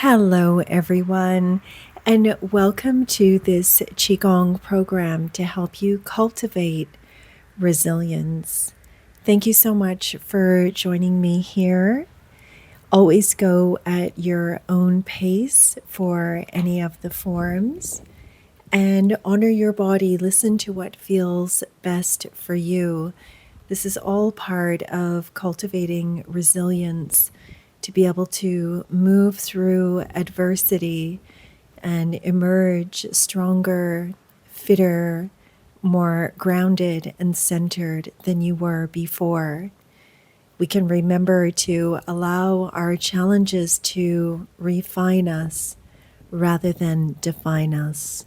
Hello, everyone, and welcome to this Qigong program to help you cultivate resilience. Thank you so much for joining me here. Always go at your own pace for any of the forms and honor your body. Listen to what feels best for you. This is all part of cultivating resilience to be able to move through adversity and emerge stronger, fitter, more grounded and centered than you were before. We can remember to allow our challenges to refine us rather than define us.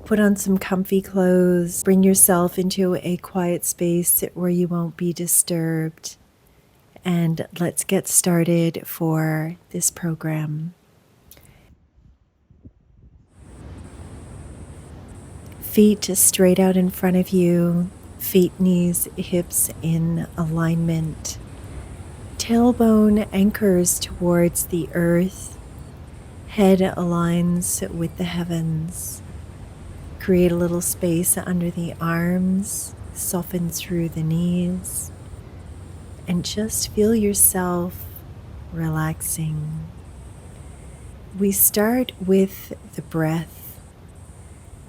Put on some comfy clothes, bring yourself into a quiet space where you won't be disturbed, and let's get started for this program. Feet straight out in front of you, feet, knees, hips in alignment. Tailbone anchors towards the earth, head aligns with the heavens. Create a little space under the arms, soften through the knees, and just feel yourself relaxing. We start with the breath,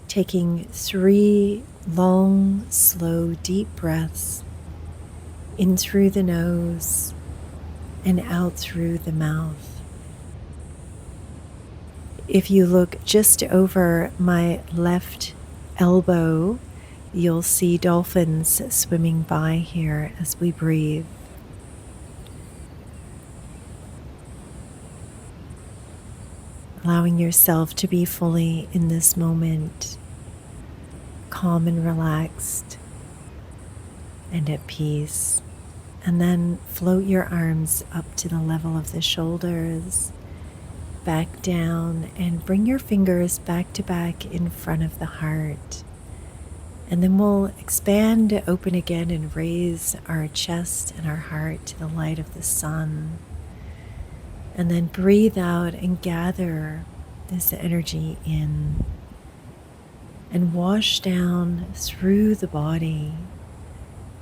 taking 3 long, slow, deep breaths in through the nose and out through the mouth. If you look just over my left elbow, you'll see dolphins swimming by here as we breathe. Allowing yourself to be fully in this moment, calm and relaxed and at peace. And then float your arms up to the level of the shoulders, back down, and bring your fingers back to back in front of the heart. And then we'll expand, open again, and raise our chest and our heart to the light of the sun. And then breathe out and gather this energy in and wash down through the body.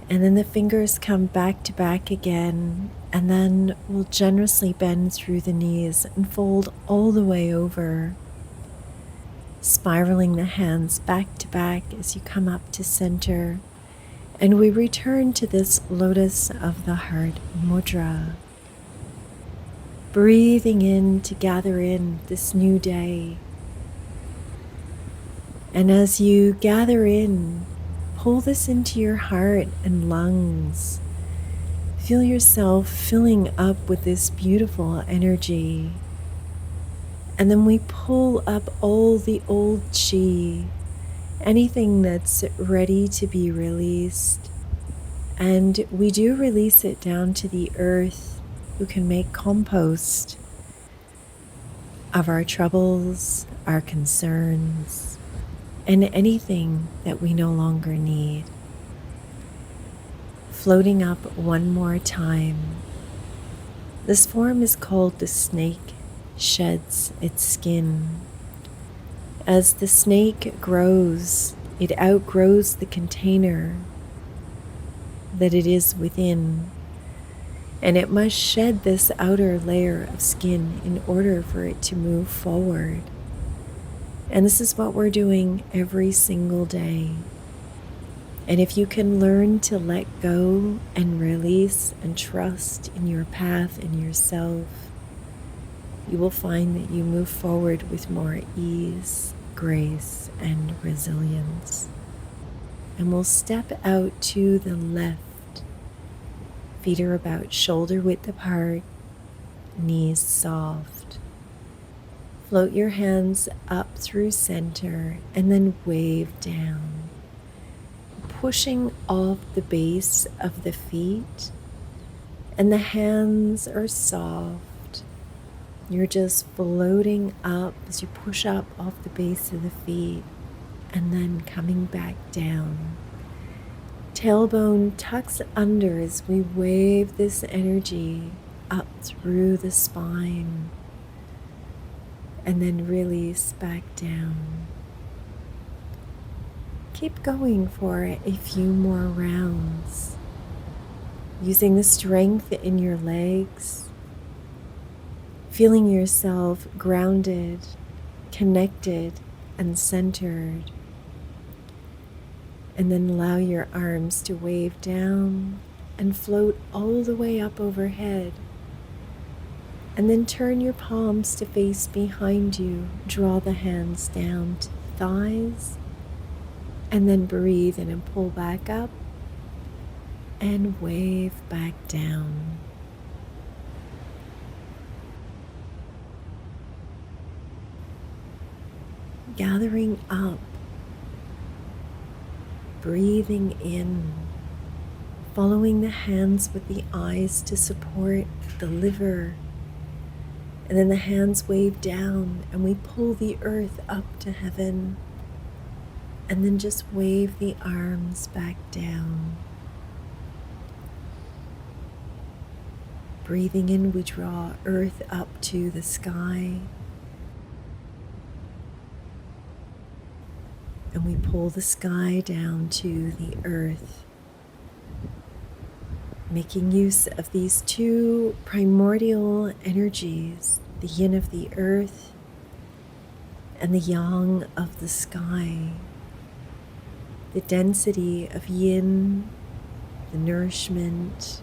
And then the fingers come back to back again, and then we'll generously bend through the knees and fold all the way over, spiraling the hands back to back as you come up to center. And we return to this lotus of the heart mudra, breathing in to gather in this new day. And as you gather in, pull this into your heart and lungs. Feel yourself filling up with this beautiful energy. And then we pull up all the old chi, anything that's ready to be released. And we do release it down to the earth, who can make compost of our troubles, our concerns, and anything that we no longer need. Floating up one more time. This form is called the snake sheds its skin. As the snake grows, it outgrows the container that it is within, and it must shed this outer layer of skin in order for it to move forward. And this is what we're doing every single day. And if you can learn to let go and release and trust in your path and yourself, you will find that you move forward with more ease, grace, and resilience. And we'll step out to the left. Feet are about shoulder width apart, knees soft. Float your hands up through center and then wave down, pushing off the base of the feet, and the hands are soft. You're just floating up as you push up off the base of the feet and then coming back down. Tailbone tucks under as we wave this energy up through the spine. and then release back down. Keep going for a few more rounds, using the strength in your legs, feeling yourself grounded, connected, and centered. And then allow your arms to wave down and float all the way up overhead. And then turn your palms to face behind you. Draw the hands down to the thighs. And then breathe in and pull back up and wave back down. Gathering up, breathing in, following the hands with the eyes to support the liver. And then the hands wave down and we pull the earth up to heaven. And then just wave the arms back down. Breathing in, we draw earth up to the sky. And we pull the sky down to the earth. Making use of these two primordial energies, the yin of the earth and the yang of the sky. The density of yin, the nourishment,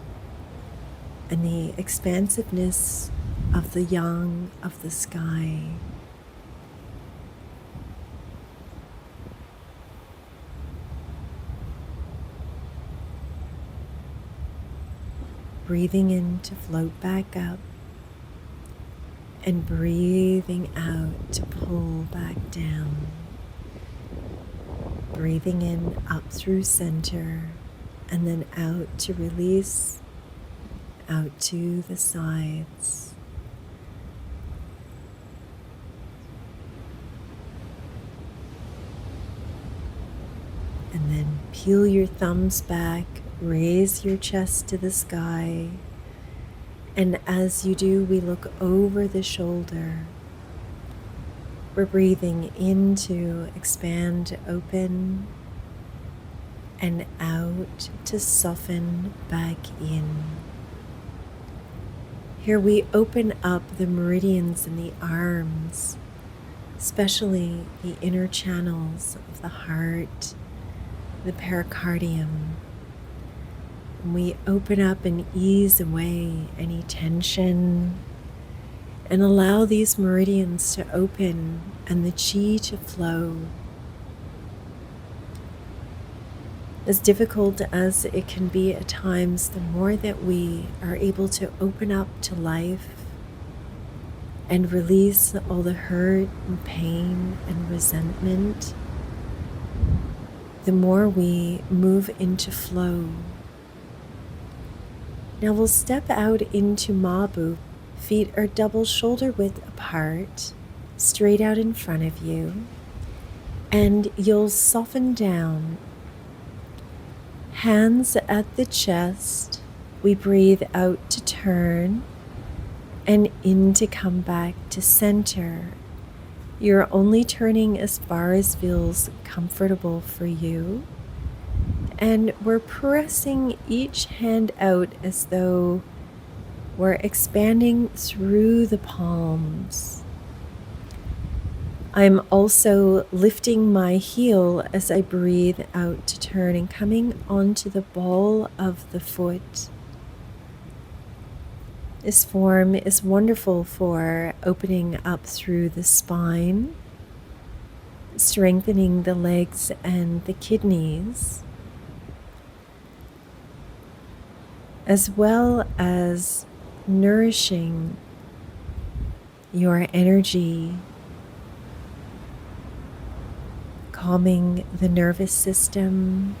and the expansiveness of the yang of the sky. Breathing in to float back up and breathing out to pull back down. Breathing in up through center and then out to release, out to the sides. And then peel your thumbs back, raise your chest to the sky. And as you do, we look over the shoulder. We're breathing in to expand, open, and out to soften back in. Here we open up the meridians in the arms, especially the inner channels of the heart, the pericardium. And we open up and ease away any tension and allow these meridians to open and the chi to flow. As difficult as it can be at times, the more that we are able to open up to life and release all the hurt and pain and resentment, the more we move into flow. Now we'll step out into Mabu. Feet are double shoulder width apart, straight out in front of you, and you'll soften down. Hands at the chest, we breathe out to turn and in to come back to center. You're only turning as far as feels comfortable for you. And we're pressing each hand out as though we're expanding through the palms. I'm also lifting my heel as I breathe out to turn and coming onto the ball of the foot. This form is wonderful for opening up through the spine, strengthening the legs and the kidneys, as well as nourishing your energy, calming the nervous system,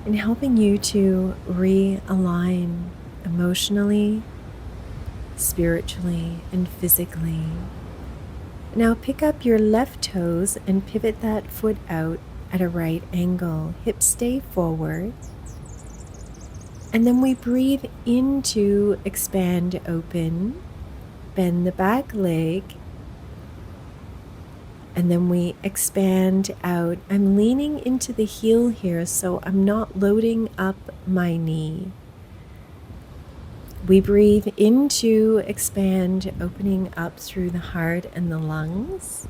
and helping you to realign emotionally, spiritually, and physically. Now pick up your left toes and pivot that foot out at a right angle. Hips stay forward. And then we breathe in to expand, open. bend the back leg, and then we expand out. I'm leaning into the heel here, so I'm not loading up my knee. We breathe in to expand, opening up through the heart and the lungs.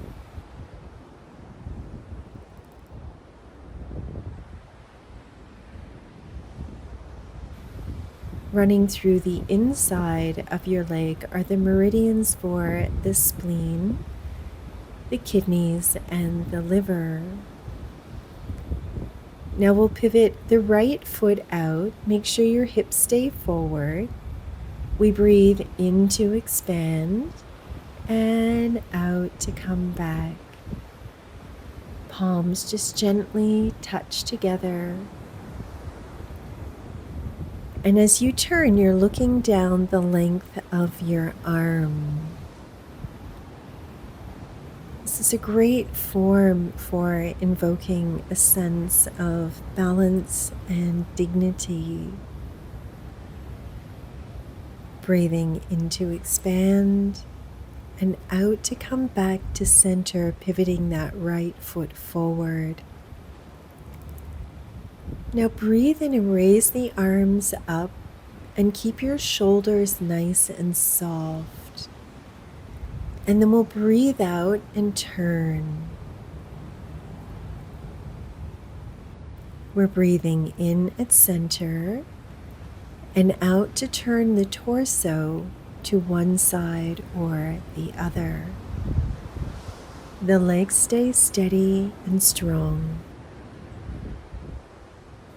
Running through the inside of your leg are the meridians for the spleen, the kidneys, and the liver. Now we'll pivot the right foot out. Make sure your hips stay forward. We breathe in to expand and out to come back. Palms just gently touch together. And as you turn, you're looking down the length of your arm. This is a great form for invoking a sense of balance and dignity. Breathing in to expand and out to come back to center, pivoting that right foot forward. Now breathe in and raise the arms up and keep your shoulders nice and soft. And then we'll breathe out and turn. We're breathing in at center and out to turn the torso to one side or the other. The legs stay steady and strong.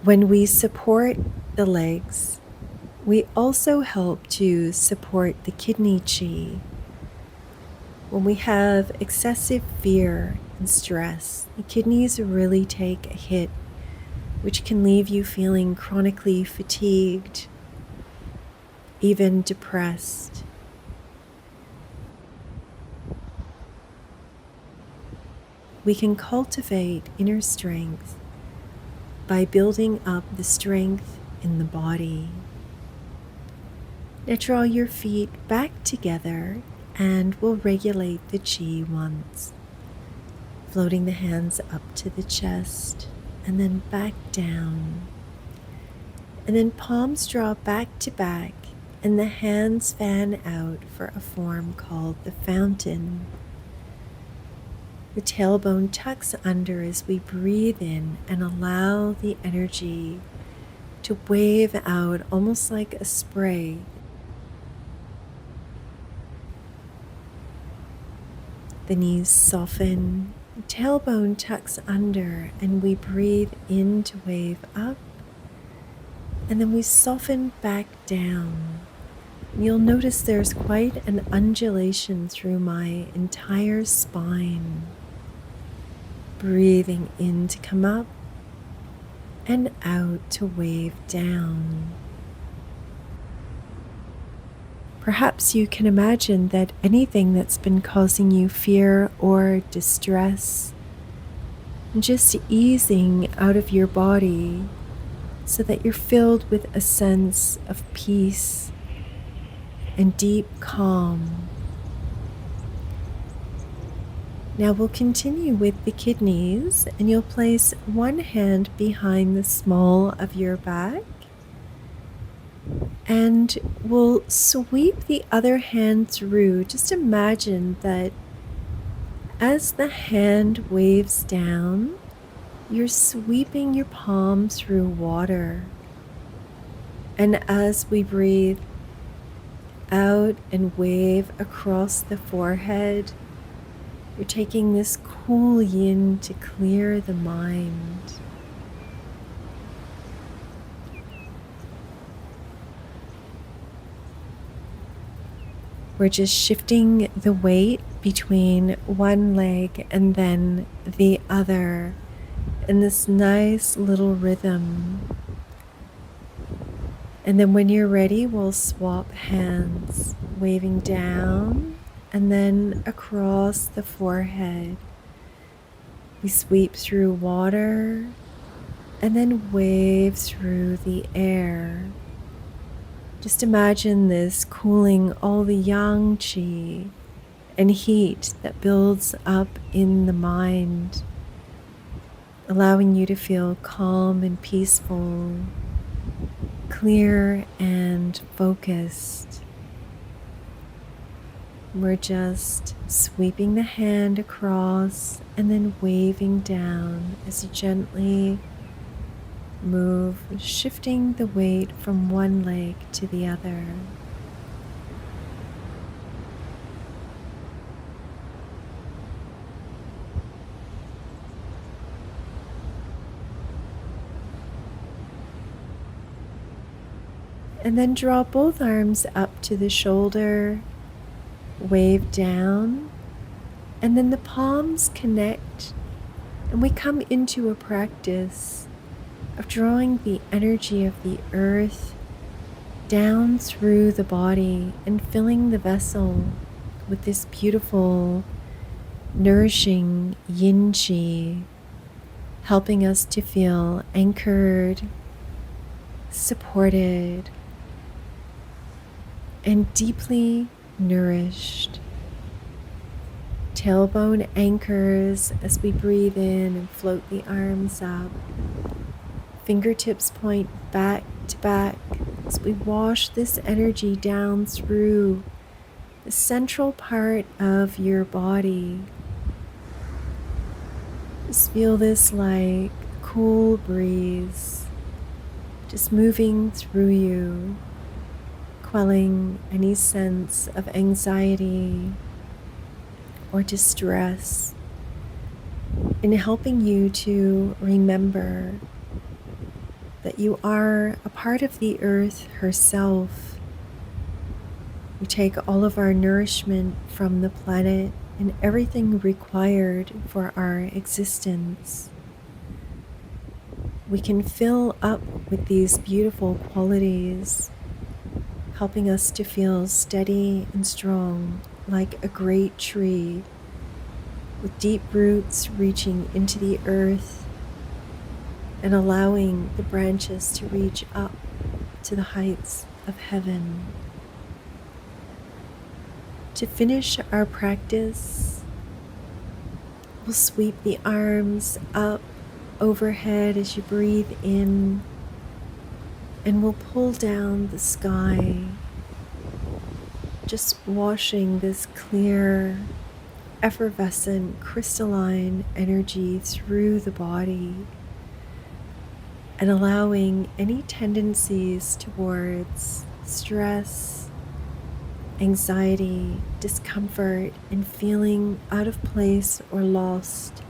When we support the legs, we also help to support the kidney chi. When we have excessive fear and stress, the kidneys really take a hit, which can leave you feeling chronically fatigued, even depressed. We can cultivate inner strength by building up the strength in the body. Now draw your feet back together and we'll regulate the chi once. Floating the hands up to the chest and then back down. And then palms draw back to back and the hands fan out for a form called the fountain. The tailbone tucks under as we breathe in and allow the energy to wave out almost like a spray. The knees soften, the tailbone tucks under, and we breathe in to wave up, and then we soften back down. You'll notice there's quite an undulation through my entire spine. Breathing in to come up and out to wave down. Perhaps you can imagine that anything that's been causing you fear or distress, just easing out of your body so that you're filled with a sense of peace and deep calm. Now we'll continue with the kidneys, and you'll place one hand behind the small of your back, and we'll sweep the other hand through. Just imagine that as the hand waves down, you're sweeping your palm through water. And as we breathe out and wave across the forehead, you're taking this cool yin to clear the mind. We're just shifting the weight between one leg and then the other in this nice little rhythm. And then when you're ready, we'll swap hands, waving down and then across the forehead. We sweep through water and then wave through the air. Just imagine this cooling all the yang qi and heat that builds up in the mind, allowing you to feel calm and peaceful, clear and focused. We're just sweeping the hand across and then waving down as you gently move, shifting the weight from one leg to the other. And then draw both arms up to the shoulder, wave down, and then the palms connect, and we come into a practice of drawing the energy of the earth down through the body and filling the vessel with this beautiful, nourishing yin qi, helping us to feel anchored, supported, and deeply nourished. Tailbone anchors as we breathe in and float the arms up. Fingertips point back to back as we wash this energy down through the central part of your body. Just feel this like cool breeze just moving through you, quelling any sense of anxiety or distress, and helping you to remember that you are a part of the earth herself. We take all of our nourishment from the planet and everything required for our existence. We can fill up with these beautiful qualities, helping us to feel steady and strong like a great tree with deep roots reaching into the earth and allowing the branches to reach up to the heights of heaven. To finish our practice, we'll sweep the arms up overhead as you breathe in, and we'll pull down the sky, just washing this clear, effervescent, crystalline energy through the body, and allowing any tendencies towards stress, anxiety, discomfort, and feeling out of place or lost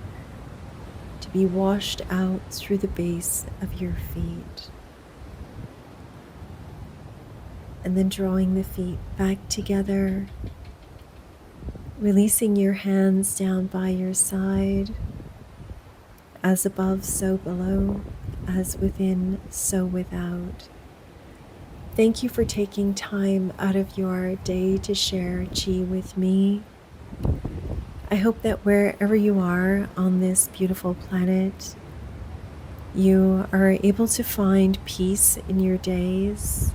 to be washed out through the base of your feet. And then drawing the feet back together, releasing your hands down by your side. As above, so below. As within, so without. Thank you for taking time out of your day to share Qi with me. I hope that wherever you are on this beautiful planet, you are able to find peace in your days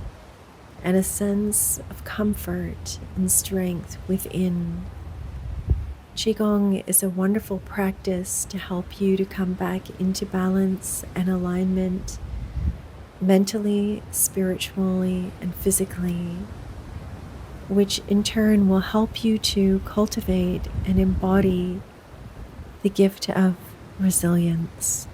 and a sense of comfort and strength within. Qigong is a wonderful practice to help you to come back into balance and alignment mentally, spiritually, and physically, which in turn will help you to cultivate and embody the gift of resilience.